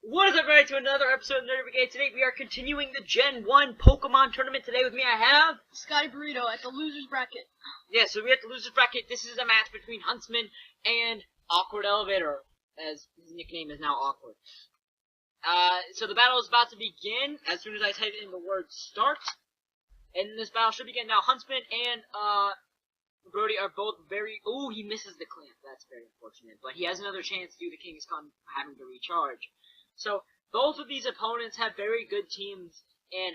What is up, everybody, to another episode of Nerdy Brigade. Today we are continuing the Gen 1 Pokemon tournament. Today with me I have... Sky Burrito at the loser's bracket. Yeah, so we're at the loser's bracket. This is a match between Huntsman and Awkward Elevator, as his nickname is now Awkward. So the battle is about to begin as soon as I type in the word start. And this battle should begin now. Huntsman and Brody are both very... Ooh, he misses the clamp. That's very unfortunate. But he has another chance due to Kangaskhan having to recharge. So, both of these opponents have very good teams, and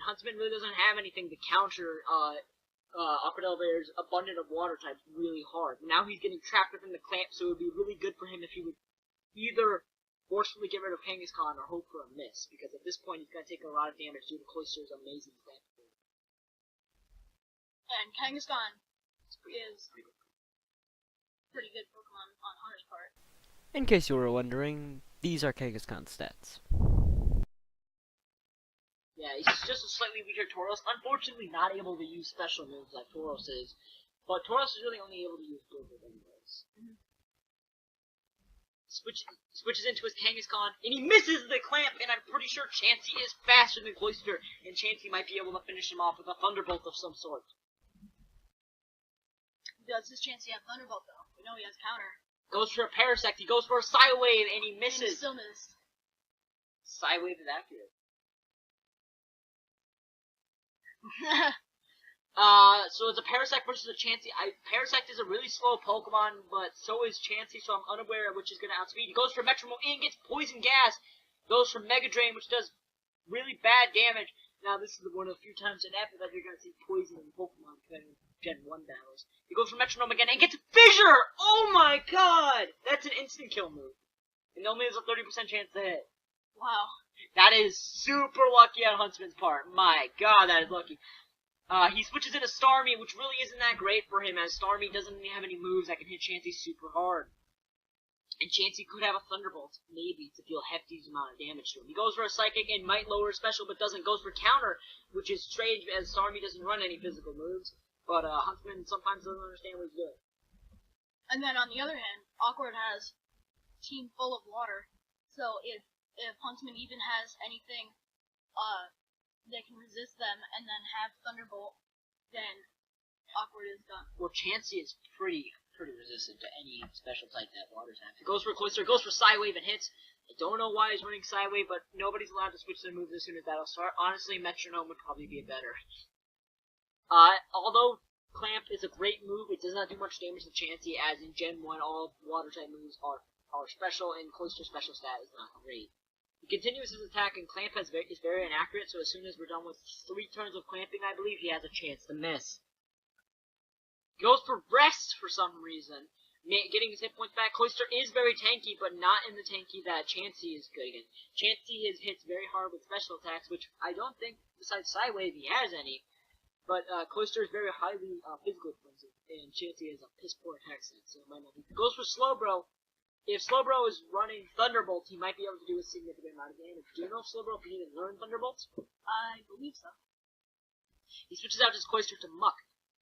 Huntsman really doesn't have anything to counter Awkward Elevator's abundant of water types really hard. Now he's getting trapped within the clamp, so it would be really good for him if he would either forcefully get rid of Kangaskhan or hope for a miss, because at this point he's going to take a lot of damage due to Cloyster's amazing clamp. And Kangaskhan is pretty good Pokemon on Hunter's part. In case you were wondering, these are Kangaskhan stats. Yeah, he's just a slightly weaker Tauros. Unfortunately, not able to use special moves like Tauros is. But Tauros is really only able to use Blizzard anyways. Switches into his Kangaskhan, and he misses the clamp, and I'm pretty sure Chansey is faster than Cloyster, and Chansey might be able to finish him off with a Thunderbolt of some sort. Does his Chansey have Thunderbolt, though? We know he has counter. Goes for a Parasect, he goes for a Psywave, and he misses. And he still missed. Psywave is accurate. So it's a Parasect versus a Chansey. Parasect is a really slow Pokemon, but so is Chansey, so I'm unaware of which is going to outspeed. He goes for Metronome and gets Poison Gas. Goes for Mega Drain, which does really bad damage. Now, this is one of the few times in ever that you're going to see Poison in Pokemon playing Gen 1 battles. He goes for Metronome again and gets Fissure! Oh my god! That's an instant kill move. And only has a 30% chance to hit. Wow. That is super lucky on Huntsman's part. My god, that is lucky. He switches into Starmie, which really isn't that great for him, as Starmie doesn't really have any moves that can hit Chansey super hard. And Chansey could have a Thunderbolt, maybe, to deal a hefty amount of damage to him. He goes for a Psychic and might lower special, but doesn't. Goes for Counter, which is strange, as Starmie doesn't run any physical moves. But Huntsman sometimes doesn't understand what he's doing. And then on the other hand, Awkward has a team full of water. So if Huntsman even has anything that can resist them and then have Thunderbolt, then Awkward is done. Well, Chansey is pretty resistant to any special type that waters have. He goes for Cloyster, goes for Psywave and hits. I don't know why he's running Psywave, but nobody's allowed to switch their moves as soon as that'll start. Honestly, Metronome would probably be better. Although Clamp is a great move, it does not do much damage to Chansey, as in Gen 1 all water-type moves are special, and Cloyster's special stat is not great. He continues his attack, and Clamp is very inaccurate, so as soon as we're done with 3 turns of clamping, I believe, he has a chance to miss. He goes for Rest for some reason, getting his hit points back. Cloyster is very tanky, but not in the tanky that Chansey is good against. Chansey hits very hard with special attacks, which I don't think, besides Psywave, he has any. But Cloyster is very highly physically explosive, and Chansey is a piss-poor attack set, so it might not be. He goes for Slowbro. If Slowbro is running Thunderbolt, he might be able to do a significant amount of damage. Do you know if Slowbro can even learn Thunderbolt? I believe so. He switches out his Cloyster to Muck.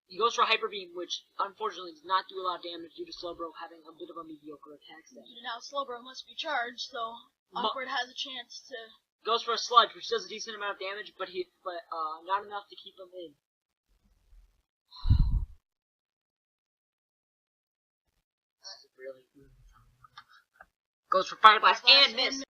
He goes for Hyper Beam, which unfortunately does not do a lot of damage due to Slowbro having a bit of a mediocre attack set. Now Slowbro must be charged, so Awkward has a chance to... Goes for a Sludge, which does a decent amount of damage, but not enough to keep him in. Goes for Fire Blast and miss.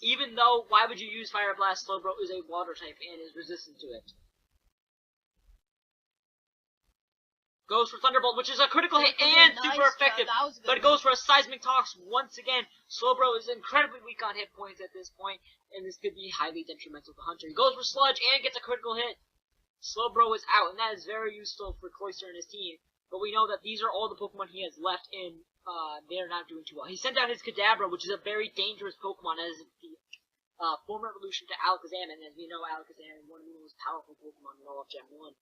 Even though, why would you use Fire Blast? Slowbro is a water type and is resistant to it. Goes for Thunderbolt, which is a critical hit and super effective. But it goes for a Seismic Toss once again. Slowbro is incredibly weak on hit points at this point, and this could be highly detrimental to Hunter. He goes for Sludge and gets a critical hit. Slowbro is out, and that is very useful for Cloyster and his team. But we know that these are all the Pokemon he has left in they're not doing too well. He sent out his Kadabra, which is a very dangerous Pokemon, as the former evolution to Alakazam, and as we know, Alakazam is one of the most powerful Pokemon in all of Gen 1.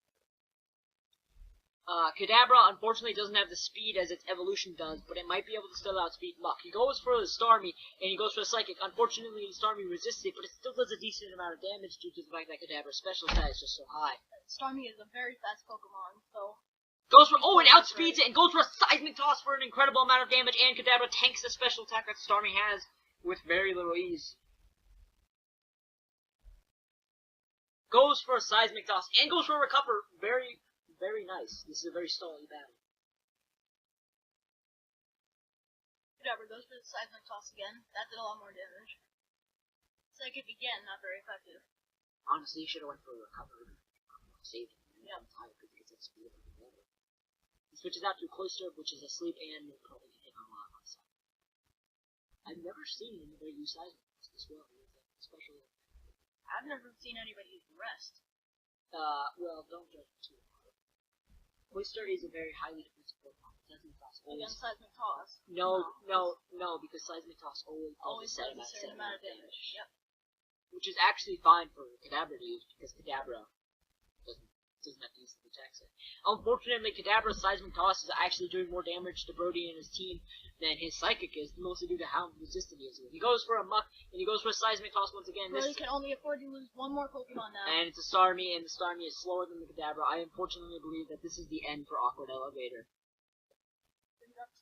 Kadabra, unfortunately, doesn't have the speed as its evolution does, but it might be able to still outspeed Muck. He goes for the Starmie, and he goes for the Psychic. Unfortunately, the Starmie resists it, but it still does a decent amount of damage due to the fact that Kadabra's special stat is just so high. Starmie is a very fast Pokemon, so... Goes for, it outspeeds it, and goes for a Seismic Toss for an incredible amount of damage, and Kadabra tanks the special attack that Starmie has with very little ease. Goes for a Seismic Toss, and goes for a Recover. Very nice. This is a very stally battle. Kadabra goes for the Seismic Toss again. That did a lot more damage. Psychic again, not very effective. Honestly, he should have went for a Recover. Saved him. Yeah. Because he gets that speed up in the level. He switches out to Cloyster, which is asleep, and will probably get hit on a lot on the side. I've never seen anybody use Seismic Toss this well, especially. I've never seen anybody use the rest. Well, don't judge it too hard. Cloyster is a very highly defensive Pokemon. Seismic Toss always... Against Seismic Toss. No, because Seismic Toss always does set a certain amount of damage. Yep. Which is actually fine for Kadabra to use, because Kadabra doesn't have to use the attack set. Unfortunately, Kadabra's Seismic Toss is actually doing more damage to Brody and his team than his Psychic is, mostly due to how resistant he is. He goes for a Muck, and he goes for a Seismic Toss once again. Brody can only afford to lose one more Pokemon now. And it's a Starmie, and the Starmie is slower than the Kadabra. I unfortunately believe that this is the end for Awkward Elevator.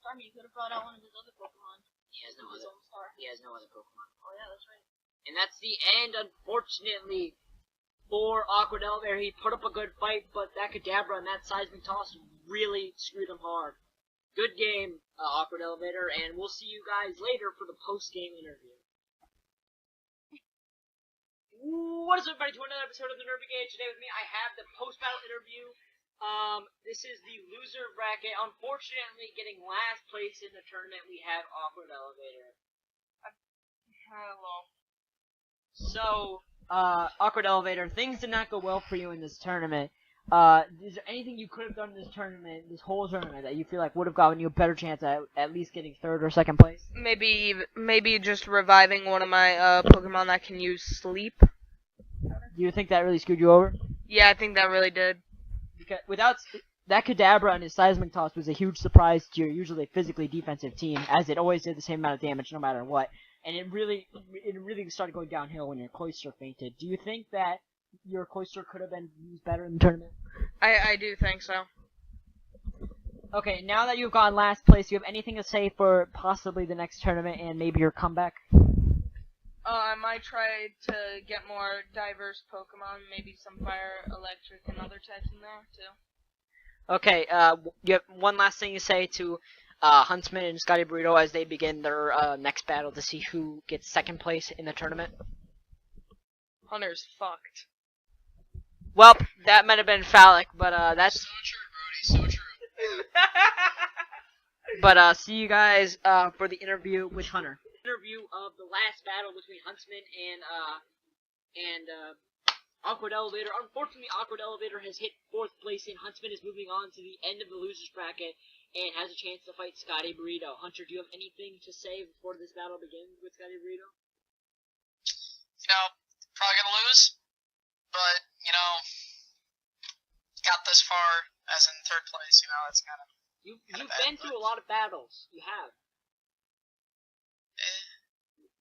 Starmie, you could have brought out one of his other Pokemon. He has no his other. own star. He has no other Pokemon. Oh yeah, that's right. And that's the end, unfortunately, for Awkward Elevator. He put up a good fight, but that Kadabra and that Seismic Toss really screwed him hard. Good game, Awkward Elevator, and we'll see you guys later for the post-game interview. What is up, everybody, to another episode of the Nervy Gauge. Today with me, I have the post-battle interview. This is the loser bracket. Unfortunately, getting last place in the tournament, we have Awkward Elevator. Hello. So, Awkward Elevator, things did not go well for you in this tournament. Is there anything you could have done in this tournament, this whole tournament, that you feel like would have gotten you a better chance at least getting third or second place? Maybe just reviving one of my Pokemon that can use Sleep. Do you think that really screwed you over? Yeah, I think that really did. Because without that Kadabra and his Seismic Toss was a huge surprise to your usually physically defensive team, as it always did the same amount of damage no matter what. And it really started going downhill when your Cloyster fainted. Do you think that your Cloyster could have been used better in the tournament? I do think so. Okay, now that you've gone last place, do you have anything to say for possibly the next tournament and maybe your comeback? I might try to get more diverse Pokemon, maybe some Fire, Electric, and other types in there, too. Okay, you have one last thing to say to Huntsman and Scotty Burrito as they begin their next battle to see who gets second place in the tournament. Hunter's fucked. Well, that might have been phallic, but that's so true, Brody. So true. But see you guys for the interview with Hunter. Interview of the last battle between Huntsman and Awkward Elevator. Unfortunately, Awkward Elevator has hit 4th place, and Huntsman is moving on to the end of the losers bracket and has a chance to fight Scotty Burrito. Hunter, do you have anything to say before this battle begins with Scotty Burrito? You know, probably gonna lose, but you know, got this far as in 3rd place. You know, it's kind of You've been through a lot of battles. You have.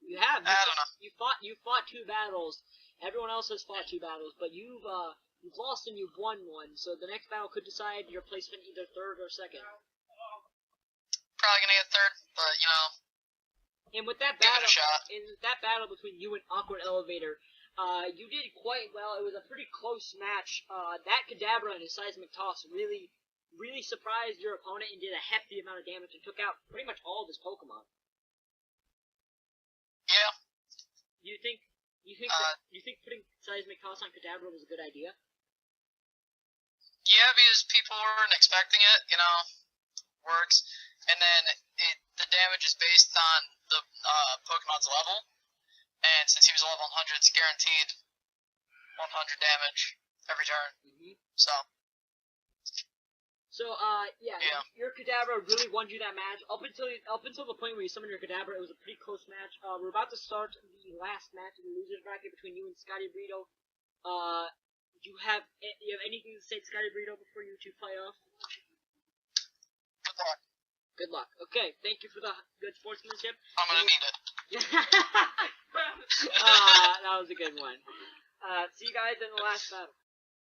You have. I don't know. You fought 2 battles. Everyone else has fought 2 battles, but you've lost and you've won one. So the next battle could decide your placement either 3rd or 2nd. probably gonna get 3rd, but you know, And with that give it battle, a shot. between you and Awkward Elevator, you did quite well. It was a pretty close match. That Kadabra and his Seismic Toss really surprised your opponent and did a hefty amount of damage and took out pretty much all of his Pokemon. Yeah. You think putting Seismic Toss on Kadabra was a good idea? Yeah, because people weren't expecting it, you know, works. And then the damage is based on the Pokemon's level. And since he was a level 100, it's guaranteed 100 damage every turn. Mm-hmm. So So, yeah, Yeah. your Kadabra really won you that match. Up until the point where you summoned your Kadabra, it was a pretty close match. We're about to start the last match in the losers bracket between you and Scotty Brito. Do you have anything to say to Scotty Brito before you two fight off? Good luck. Good luck. Okay, thank you for the good sportsmanship. I'm gonna need it. That was a good one. See you guys in the last battle.